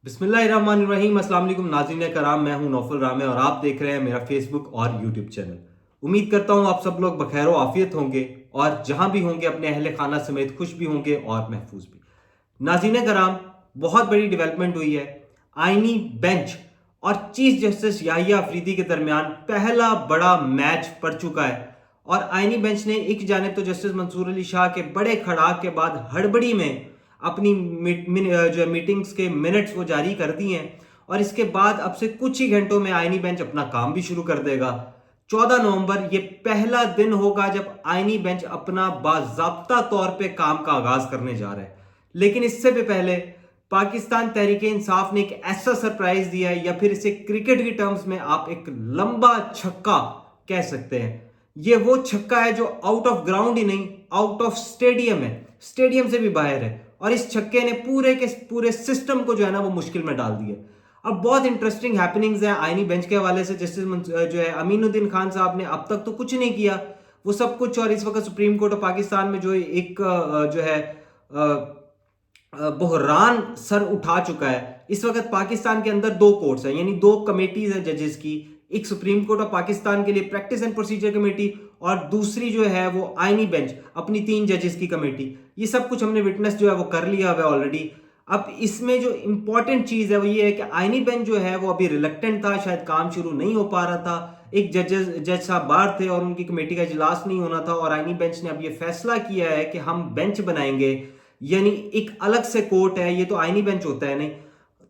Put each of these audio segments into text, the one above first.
बिस्मिल्लाहिर्रहमानिर्रहीम। अस्सलाम वालेकुम नाज़रीन कराम, मैं हूं नौफल रामे और आप देख रहे हैं मेरा फेसबुक और यूट्यूब चैनल। उम्मीद करता हूं आप सब लोग बखैर व आफियत होंगे और जहां भी होंगे अपने अहले खाना समेत खुश भी होंगे और महफूज भी। नाज़रीन कराम, बहुत बड़ी डेवलपमेंट हुई है। आईनी बेंच और चीफ जस्टिस याहिया अफरीदी के दरमियान पहला बड़ा मैच पड़ चुका है और आईनी बेंच ने एक जानिब तो जस्टिस मंसूर अली शाह के बड़े खड़ाक के बाद हड़बड़ी में अपनी जो है मीटिंग्स के मिनट्स वो जारी कर दिए हैं और इसके बाद अब से कुछ ही घंटों में आईनी बेंच अपना काम भी शुरू कर देगा। 14 नवंबर ये पहला दिन होगा जब आईनी बेंच अपना बाज़ाब्ता तौर पे काम का आगाज करने जा रहा है। लेकिन इससे भी पहले पाकिस्तान तहरीक इंसाफ ने एक ऐसा सरप्राइज दिया है, या फिर इसे क्रिकेट की टर्म्स में आप एक लंबा छक्का कह सकते हैं। ये वो छक्का है जो आउट ऑफ ग्राउंड ही नहीं, आउट ऑफ स्टेडियम है, स्टेडियम से भी बाहर है और इस छक्के ने पूरे के पूरे सिस्टम को जो है ना वो मुश्किल में डाल दिया। अब बहुत इंटरेस्टिंग हैपनिंग्स हैं आईनी बेंच के हवाले से। जस्टिस जो है अमीनुद्दीन खान साहब ने अब तक तो कुछ नहीं किया, वो सब कुछ, और इस वक्त सुप्रीम कोर्ट ऑफ पाकिस्तान में जो एक जो है बहरान सर उठा चुका है। इस वक्त पाकिस्तान के अंदर दो कोर्ट्स हैं, यानी दो कमेटीज हैं जजेस की। एक सुप्रीम कोर्ट ऑफ पाकिस्तान के लिए प्रैक्टिस एंड प्रोसीजर कमेटी और दूसरी जो है वो आईनी बेंच अपनी 3 जजेस की कमेटी। ये सब कुछ हमने विटनेस जो है वो कर लिया हुआ है ऑलरेडी। अब इसमें जो इंपॉर्टेंट चीज है वो ये है कि आईनी बेंच जो है वो अभी रिलक्टेंट था, शायद काम शुरू नहीं हो पा रहा था। एक जज साहब बाहर थे और उनकी कमेटी का इजलास नहीं होना था और आईनी बेंच ने अब ये फैसला किया है कि हम बेंच बनाएंगे, यानी एक अलग से कोर्ट है। ये तो आईनी बेंच होता है नहीं,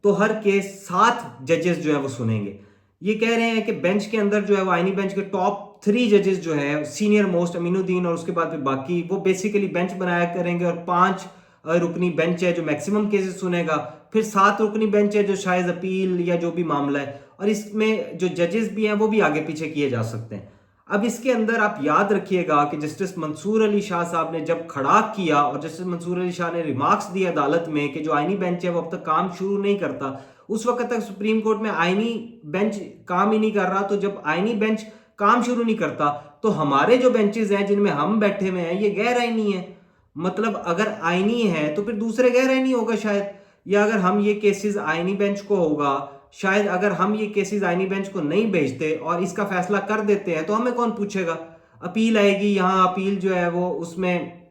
तो हर केस 7 जजेस जो है वो सुनेंगे। ये कह रहे हैं कि बेंच के अंदर जो है वो आईनी बेंच के टॉप 3 जजेस जो है सीनियर मोस्ट अमीनुद्दीन और उसके बाद फिर बाकी, वो बेसिकली बेंच बनाया करेंगे। और 5 रुकनी बेंच है जो मैक्सिमम केसेस सुनेगा, फिर 7 रुकनी बेंच है जो शायद अपील या जो भी मामला है, और इसमें जो जजेस भी हैं वो भी आगे पीछे किए जा सकते हैं। अब इसके अंदर आप याद रखिएगा कि जस्टिस मंसूर अली शाह साहब ने जब खड़ा किया और जस्टिस मंसूर अली शाह ने रिमार्क्स दिए अदालत में कि जो आईनी बेंच है वो अब तक काम शुरू नहीं करता, उस वक्त तक सुप्रीम कोर्ट में आईनी बेंच काम ही नहीं कर रहा। तो जब आईनी बेंच काम शुरू नहीं करता तो हमारे जो बेंचेस हैं जिनमें हम बैठे हुए हैं ये गैर आईनी है। मतलब अगर आईनी है तो फिर दूसरे गैर आईनी होगा शायद, या अगर हम ये केसेस आईनी बेंच को होगा शायद, अगर हम ये केसेस आईनी बेंच को नहीं भेजते और इसका फैसला कर देते हैं तो हमें कौन पूछेगा। अपील आएगी, यहाँ अपील जो है वो उसमें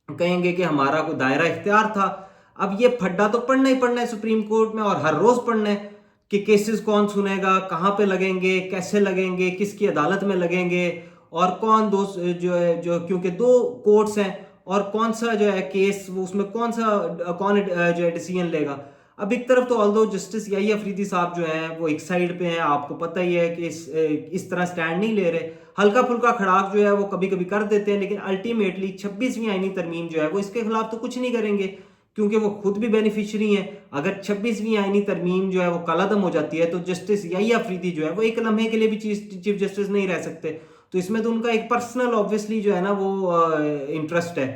कहेंगे कि हमारा कोई दायरा इख्तियार था। अब ये फड्डा तो पढ़ना ही पढ़ना है सुप्रीम कोर्ट में, और हर रोज पढ़ना है कि केसेस कौन सुनेगा, कहाँ पे लगेंगे, कैसे लगेंगे, किसकी अदालत में लगेंगे, और कौन दो जो है जो, क्योंकि 2 कोर्ट्स हैं, और कौन सा जो है केस वो उसमें कौन सा कौन जो है डिसीजन लेगा। अब एक तरफ तो ऑल्दो जस्टिस याहिया अफरीदी साहब जो हैं वो एक साइड पे हैं, आपको पता ही है कि इस तरह स्टैंड नहीं ले रहे, हल्का फुल्का खड़ाक जो है वो कभी कभी कर देते हैं, लेकिन अल्टीमेटली 26वीं आईनी तरमीम जो है वो इसके खिलाफ तो कुछ नहीं करेंगे क्योंकि वो खुद भी बेनिफिशियरी हैं। अगर 26वीं आईनी तरमीम जो है वो कलअदम हो जाती है तो जस्टिस याहिया अफरीदी जो है वो एक लम्हे के लिए भी चीफ जस्टिस नहीं रह सकते। तो इसमें तो उनका एक पर्सनल ऑब्वियसली जो है ना वो इंटरेस्ट है।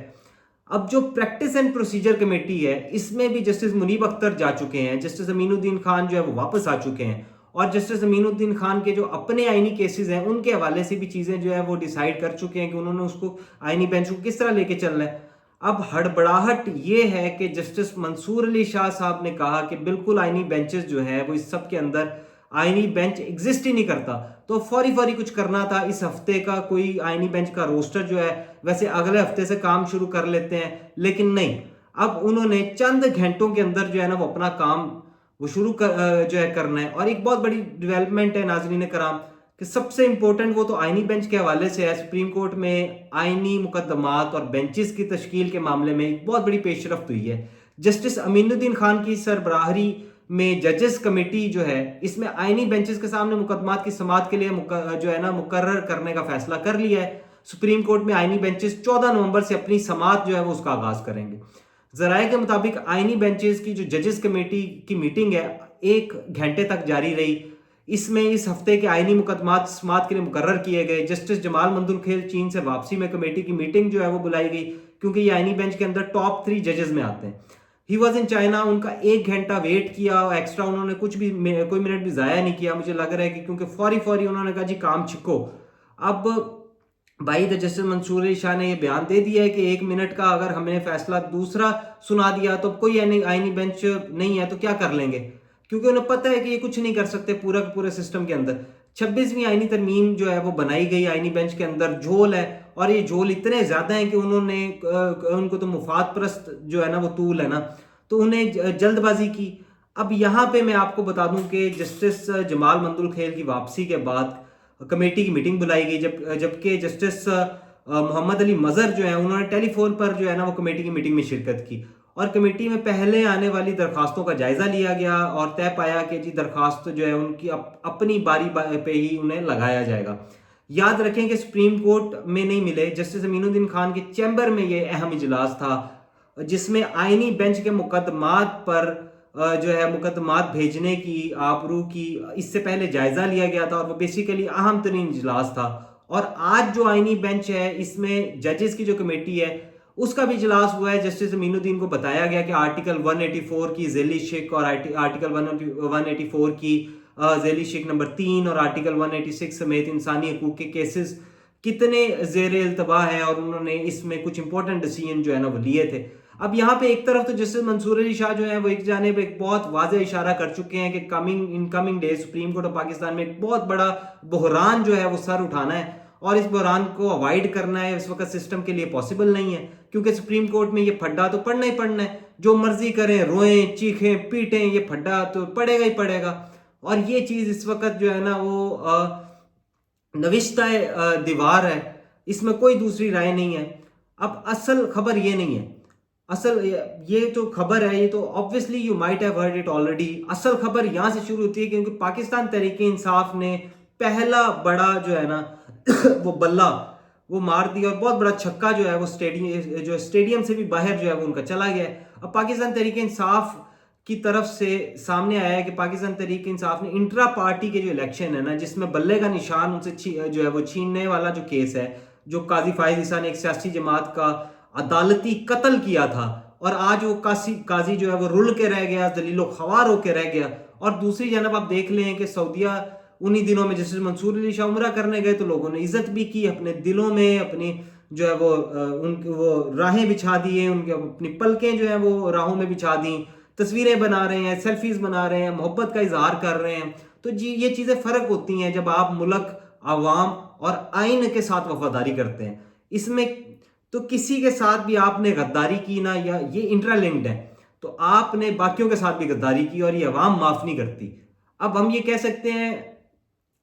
अब जो प्रैक्टिस एंड प्रोसीजर कमेटी है इसमें भी जस्टिस मुनीब अख्तर जा चुके हैं, जस्टिस अमीनुद्दीन खान जो है वो वापस आ चुके हैं, और जस्टिस अमीनुद्दीन खान के जो अपने आईनी केसेस हैं उनके हवाले से भी चीज़ें जो है वो डिसाइड कर चुके हैं कि उन्होंने उसको आईनी बेंच को किस तरह लेके चलना है। अब हड़बड़ाहट ये है कि जस्टिस मंसूर अली शाह साहब ने कहा कि बिल्कुल आईनी बेंचेस जो है वो इस सब के अंदर आईनी बेंच एग्जिस्ट ही नहीं करता, तो फौरी फौरी कुछ करना था। इस हफ्ते का कोई आईनी बेंच का रोस्टर जो है वैसे अगले हफ्ते से काम शुरू कर लेते हैं, लेकिन नहीं, अब उन्होंने चंद घंटों के अंदर जो है ना वो अपना काम वो शुरू जो है करना है। और एक बहुत बड़ी डेवलपमेंट है नाजरीन कराम कि सबसे इंपॉर्टेंट वो तो आईनी बेंच के हवाले से है। सुप्रीम कोर्ट में आईनी मुकदमात और बेंचेस की तश्कील के मामले में एक बहुत बड़ी पेशरफ्त हुई है। जस्टिस अमीनुद्दीन खान की सरबराहरी में जजेस कमेटी जो है इसमें आईनी बेंचेस के सामने मुकदमात की समाअत के लिए जो है ना मुकर्रर करने का फैसला कर लिया है। सुप्रीम कोर्ट में आईनी बेंचेस 14 नवंबर से अपनी समाअत जो है वो उसका आगाज करेंगे। जराये के मुताबिक आईनी बेंचेस की जो जजेस कमेटी की मीटिंग है 1 घंटे तक जारी रही। इसमें इस हफ्ते के आईनी मुकदमात समाअत के लिए मुकर्रर किए गए। जस्टिस जमाल मंदुल चीन से वापसी में कमेटी की मीटिंग जो है वो बुलाई गई क्योंकि ये आईनी बेंच के अंदर टॉप 3 जजेस में आते हैं। ही वॉज इन चाइना, उनका 1 घंटा वेट किया एक्स्ट्रा, उन्होंने कुछ भी कोई मिनट भी ज़ाया नहीं किया। मुझे लग रहा है कि क्योंकि फौरी फौरी उन्होंने कहा जी काम छिको। अब भाई द जस्टिस मंसूर अली शाह ने ये बयान दे दिया है कि 1 मिनट का अगर हमने फैसला दूसरा सुना दिया तो कोई आईनी बेंच नहीं है तो क्या कर लेंगे। क्योंकि उन्हें पता है कि ये कुछ नहीं कर सकते पूरा का पूरे सिस्टम के अंदर। 26वीं आईनी तरमीम जो है वो बनाई गई आईनी बेंच के अंदर, झोल है, और ये झोल इतने ज्यादा हैं कि उन्होंने उनको तो मुफाद परस्त जो है ना वो तूल है ना, तो उन्हें जल्दबाजी की। अब यहाँ पे मैं आपको बता दूं कि जस्टिस जमाल मंदुल खेल की वापसी के बाद कमेटी की मीटिंग बुलाई गई, जबकि जस्टिस मोहम्मद अली मजहर जो है उन्होंने टेलीफोन पर जो है ना वो कमेटी की मीटिंग में शिरकत की, और कमेटी में पहले आने वाली दरखास्तों का जायजा लिया गया और तय पाया कि जी दरखास्त जो है उनकी अपनी बारी पे ही उन्हें लगाया जाएगा। याद रखें कि सुप्रीम कोर्ट में नहीं मिले, जस्टिस अमीनुद्दीन खान के चैम्बर में ये अहम इजलास था जिसमें आईनी बेंच के मुकदमात पर जो है मुकदमात भेजने की आबरू की इससे पहले जायजा लिया गया था, और वो बेसिकली अहम तरीन इजलास था। और आज जो आईनी बेंच है इसमें जजेस की जो कमेटी है उसका भी इजलास हुआ है। जस्टिस अमीनुद्दीन को बताया गया कि आर्टिकल 184 की झेली शिक और आर्टिकल 184 की झेली शिक नंबर 3 और आर्टिकल 186 समेत इंसानी हकूक के केसेस कितने जेर इल्तबा है, और उन्होंने इसमें कुछ इंपॉर्टेंट डिसीजन जो है ना वो लिए थे। अब यहाँ पे एक तरफ तो जस्टिस मंसूर अली शाह जो है वो एक जानिब एक बहुत वाज़ेह इशारा कर चुके हैं कि coming days supreme court of Pakistan में एक बहुत बड़ा बहरान जो है वो सर उठाना है, और इस बहरान को अवॉइड करना है इस वक्त सिस्टम के लिए पॉसिबल नहीं है, क्योंकि सुप्रीम कोर्ट में ये फड्डा तो पड़ना ही पड़ना है, जो मर्जी करें, रोएं, चीखें, पीटें, ये फड्डा तो पड़ेगा ही पड़ेगा। और ये चीज़ इस वक्त जो है ना वो नविश्ता दीवार है, इसमें कोई दूसरी राय नहीं है। अब असल खबर ये नहीं है, असल ये जो खबर है ये तो obviously you might have heard it already. असल खबर यहां से शुरू होती है क्योंकि पाकिस्तान तहरीक इंसाफ ने पहला बड़ा जो है ना वो बल्ला वो मार दिया, और बहुत बड़ा छक्का जो है वो स्टेडियम से भी बाहर जो है वो उनका चला गया है। अब पाकिस्तान तहरीक इंसाफ की तरफ से सामने आया है कि पाकिस्तान तहरीक इंसाफ ने इंट्रा पार्टी के जो इलेक्शन है ना जिसमें बल्ले का निशान उनसे जो है वो छीनने वाला जो केस है, जो काजी फायज ईसा ने एक सियासी जमात का अदालती कत्ल किया था, और आज वो काजी जो है वो रुल के रह गया, दलीलो ख्वार होके रह गया। और दूसरी जानब आप देख लें कि सऊदिया उन्हीं दिनों में जैसे मंसूर अली शाह उमरा करने गए तो लोगों ने इज्जत भी की, अपने दिलों में अपनी जो है वो उनके वो राहें बिछा दी हैं, उनके अपनी पलकें जो है वो राहों में बिछा दी, तस्वीरें बना रहे हैं, सेल्फीज बना रहे हैं, मोहब्बत का इजहार कर रहे हैं। तो जी ये चीज़ें फ़र्क होती हैं जब आप मुल्क, आवाम और आइन के साथ वफादारी करते हैं। इसमें तो किसी के साथ भी आपने गद्दारी की ना, या ये इंट्रालिंक्ड है, तो आपने बाकियों के साथ भी गद्दारी की और ये अवाम माफ़ नहीं करती। अब हम ये कह सकते हैं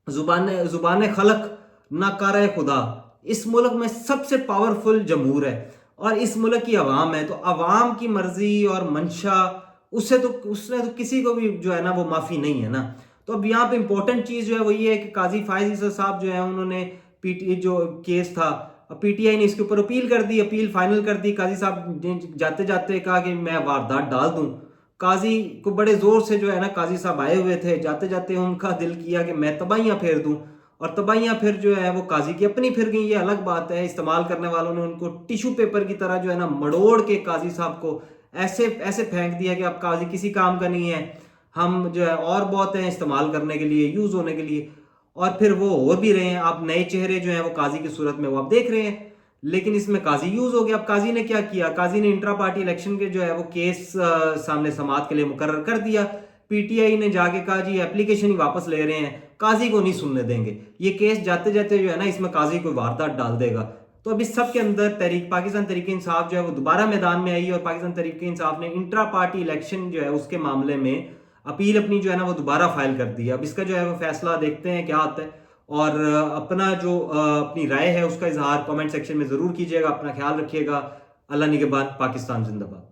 जुबान खलक ना कार खुदा, इस मुल्क में सबसे पावरफुल जमहूर है और इस मुल्क की आवाम है, तो आवाम की मर्जी और मंशा उसने तो किसी को भी जो है ना वो माफ़ी नहीं है ना। तो अब यहाँ पे इंपॉर्टेंट चीज़ जो है वो ये है कि काजी फायज ईसा साहब जो है उन्होंने जो केस था पीटीआई ने इसके ऊपर अपील कर दी, अपील फाइनल कर दी। काजी साहब ने जाते जाते कहा कि मैं वारदात डाल दूं। काजी को बड़े जोर से जो है ना काजी साहब आए हुए थे, जाते जाते उनका दिल किया कि मैं तबाहियां फेर दूं, और तबाहियां फिर जो है वो काजी की अपनी फिर गई, ये अलग बात है। इस्तेमाल करने वालों ने उनको टिश्यू पेपर की तरह जो है ना मड़ोड़ के काजी साहब को ऐसे ऐसे फेंक दिया कि अब काजी किसी काम का नहीं है, हम जो है और बहुत हैं इस्तेमाल करने के लिए, यूज होने के लिए। और फिर वो हो भी रहे हैं, आप नए चेहरे जो हैं वो काजी की सूरत में वो आप देख रहे हैं, लेकिन इसमें काजी यूज हो गया। अब काजी ने क्या किया, काजी ने इंट्रा पार्टी इलेक्शन के जो है वो केस सामने समाअत के लिए मुकर्रर कर दिया। पीटीआई ने जाके कहा जी एप्लीकेशन ही वापस ले रहे हैं, काजी को नहीं सुनने देंगे, ये केस जाते जाते जो है ना इसमें काजी कोई वारदात डाल देगा। तो अब इस सब के अंदर पाकिस्तान तहरीक इंसाफ जो है वो दोबारा मैदान में आई, और पाकिस्तान तहरीक इंसाफ ने इंट्रा पार्टी इलेक्शन जो है उसके मामले में अपील अपनी जो है ना वो दोबारा फाइल कर दी। अब इसका जो है वो फैसला देखते हैं क्या आता है, और अपना जो अपनी राय है उसका इजहार कमेंट सेक्शन में ज़रूर कीजिएगा। अपना ख्याल रखिएगा। अल्लाह निगहबान। पाकिस्तान जिंदाबाद।